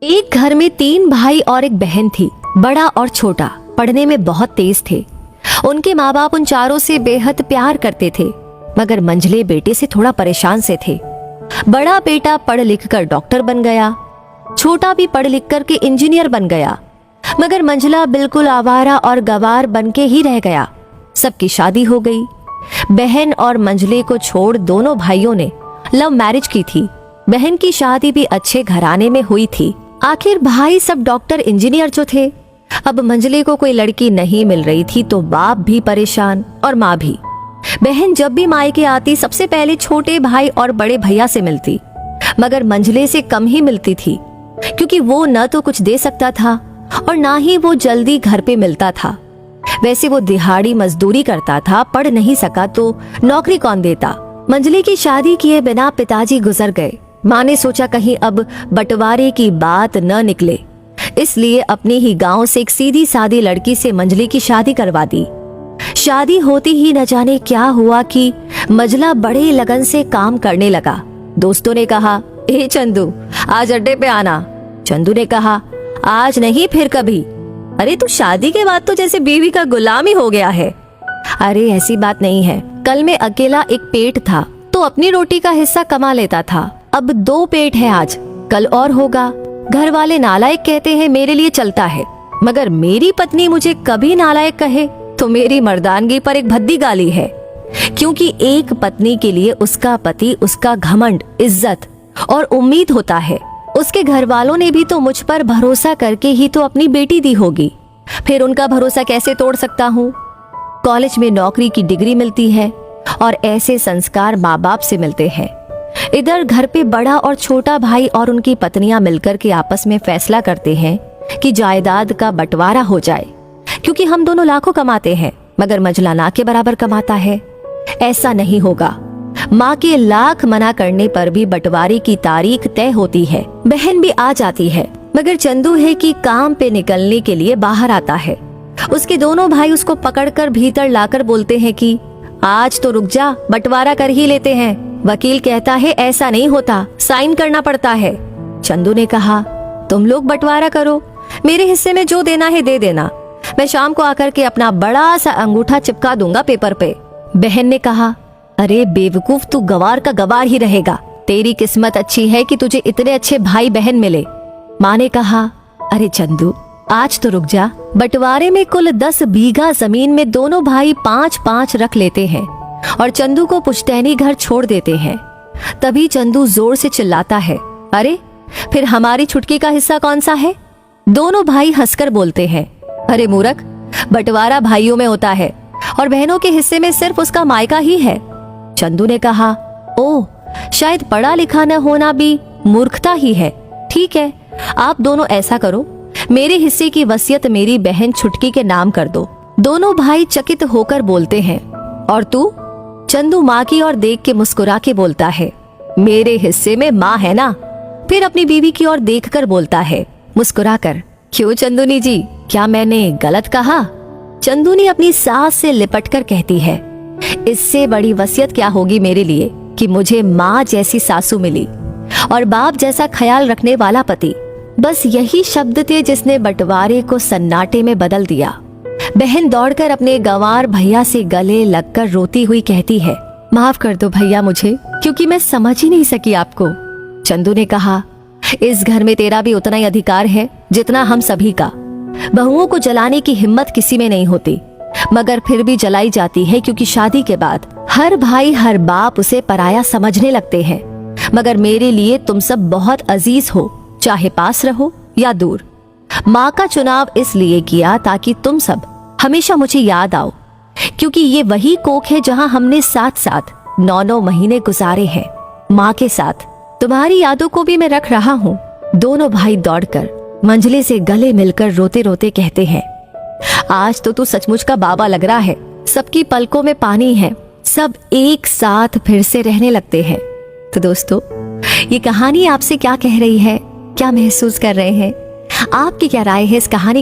एक घर में 3 भाई और एक बहन थी। बड़ा और छोटा पढ़ने में बहुत तेज थे। उनके माँ बाप उन चारों से बेहद प्यार करते थे, मगर मंझले बेटे से थोड़ा परेशान से थे। बड़ा बेटा पढ़ लिख कर डॉक्टर बन गया, छोटा भी पढ़ लिख कर के इंजीनियर बन गया, मगर मंझला बिल्कुल आवारा और गवार बन के ही रह गया। सबकी शादी हो गई। बहन और मंझले को छोड़ दोनों भाइयों ने लव मैरिज की थी। बहन की शादी भी अच्छे घराने में हुई थी। आखिर भाई सब डॉक्टर इंजीनियर जो थे। अब मंझले को कोई लड़की नहीं मिल रही थी तो बाप भी परेशान और माँ भी। बहन जब भी मायके आती सबसे पहले छोटे भाई और बड़े भैया से मिलती, मगर मंझले से कम ही मिलती थी, क्योंकि वो न तो कुछ दे सकता था और ना ही वो जल्दी घर पे मिलता था। वैसे वो दिहाड़ी मजदूरी करता था, पढ़ नहीं सका तो नौकरी कौन देता। मंझले की शादी किए बिना पिताजी गुजर गए। माँ ने सोचा कहीं अब बंटवारे की बात न निकले, इसलिए अपने ही गांव से एक सीधी सादी लड़की से मंझले की शादी करवा दी। शादी होती ही न जाने क्या हुआ कि मंझला बड़े लगन से काम करने लगा। दोस्तों ने कहा, ए चंदू आज अड्डे पे आना। चंदू ने कहा, आज नहीं फिर कभी। अरे तू शादी के बाद तो जैसे बीवी का गुलाम ही हो गया है। अरे ऐसी बात नहीं है, कल में अकेला एक पेट था तो अपनी रोटी का हिस्सा कमा लेता था। अब 2 पेट है, आज कल और होगा। घर वाले नालायक कहते हैं मेरे लिए चलता है, मगर मेरी पत्नी मुझे कभी नालायक कहे तो मेरी मर्दानगी पर एक भद्दी गाली है, क्योंकि एक पत्नी के लिए उसका पति उसका घमंड, इज्जत और उम्मीद होता है। उसके घर वालों ने भी तो मुझ पर भरोसा करके ही तो अपनी बेटी दी होगी, फिर उनका भरोसा कैसे तोड़ सकता हूँ। कॉलेज में नौकरी की डिग्री मिलती है और ऐसे संस्कार माँ बाप से मिलते हैं। इधर घर पे बड़ा और छोटा भाई और उनकी पत्नियां मिलकर के आपस में फैसला करते हैं कि जायदाद का बंटवारा हो जाए, क्योंकि हम दोनों लाखों कमाते हैं मगर मंझला ना के बराबर कमाता है। ऐसा नहीं होगा। माँ के लाख मना करने पर भी बंटवारे की तारीख तय होती है। बहन भी आ जाती है, मगर चंदू है कि काम पे निकलने के लिए बाहर आता है। उसके दोनों भाई उसको पकड़कर भीतर लाकर बोलते हैं कि आज तो रुक जा, बंटवारा कर ही लेते हैं। वकील कहता है ऐसा नहीं होता, साइन करना पड़ता है। चंदू ने कहा, तुम लोग बंटवारा करो, मेरे हिस्से में जो देना है दे देना, मैं शाम को आकर के अपना बड़ा सा अंगूठा चिपका दूंगा पेपर पे। बहन ने कहा, अरे बेवकूफ, तू गवार का गवार ही रहेगा। तेरी किस्मत अच्छी है कि तुझे इतने अच्छे भाई बहन मिले। माँ ने कहा, अरे चंदू आज तो रुक जा। बंटवारे में कुल 10 बीघा जमीन में दोनों भाई 5-5 रख लेते हैं और चंदू को पुश्तैनी घर छोड़ देते हैं। तभी चंदू जोर से चिल्लाता है, अरे फिर हमारी छुटकी का हिस्सा कौन सा है। दोनों भाई हंसकर बोलते हैं, अरे मूर्ख, बंटवारा भाइयों में होता है और बहनों के हिस्से में सिर्फ उसका मायका ही है। चंदू ने कहा, ओह, शायद पढ़ा लिखा न होना भी मूर्खता ही है। ठीक है, आप दोनों ऐसा करो, मेरे हिस्से की वसीयत मेरी बहन छुटकी के नाम कर दो। दोनों भाई चकित होकर बोलते हैं, और तू। चंदू माँ की ओर देख के मुस्कुरा के बोलता है, मेरे हिस्से में माँ है ना। फिर अपनी बीवी की ओर देखकर बोलता है मुस्कुरा कर, क्यों चंदूनी जी, क्या मैंने गलत कहा। चंदूनी अपनी सास से लिपटकर कहती है, इससे बड़ी वसीयत क्या होगी मेरे लिए कि मुझे माँ जैसी सासू मिली और बाप जैसा ख्याल रखने वाला पति। बस यही शब्द थे जिसने बंटवारे को सन्नाटे में बदल दिया। बहन दौड़कर अपने गंवार भैया से गले लगकर रोती हुई कहती है, माफ कर दो भैया मुझे, क्योंकि मैं समझ ही नहीं सकी आपको। चंदू ने कहा, इस घर में तेरा भी उतना ही अधिकार है जितना हम सभी का। बहुओं को जलाने की हिम्मत किसी में नहीं होती, मगर फिर भी जलाई जाती है, क्योंकि शादी के बाद हर भाई हर बाप उसे पराया समझने लगते हैं। मगर मेरे लिए तुम सब बहुत अजीज हो, चाहे पास रहो या दूर। माँ का चुनाव इसलिए किया ताकि तुम सब हमेशा मुझे याद आओ, क्योंकि ये वही कोख है जहाँ हमने साथ साथ 9-9 महीने गुजारे हैं। माँ के साथ तुम्हारी यादों को भी मैं रख रहा हूँ। दोनों भाई दौड़कर मंझले से गले मिलकर रोते रोते कहते हैं, आज तो तू सचमुच का बाबा लग रहा है। सबकी पलकों में पानी है, सब एक साथ फिर से रहने लगते हैं। तो दोस्तों, ये कहानी आपसे क्या कह रही है, क्या महसूस कर रहे हैं, आपकी क्या राय है इस कहानी के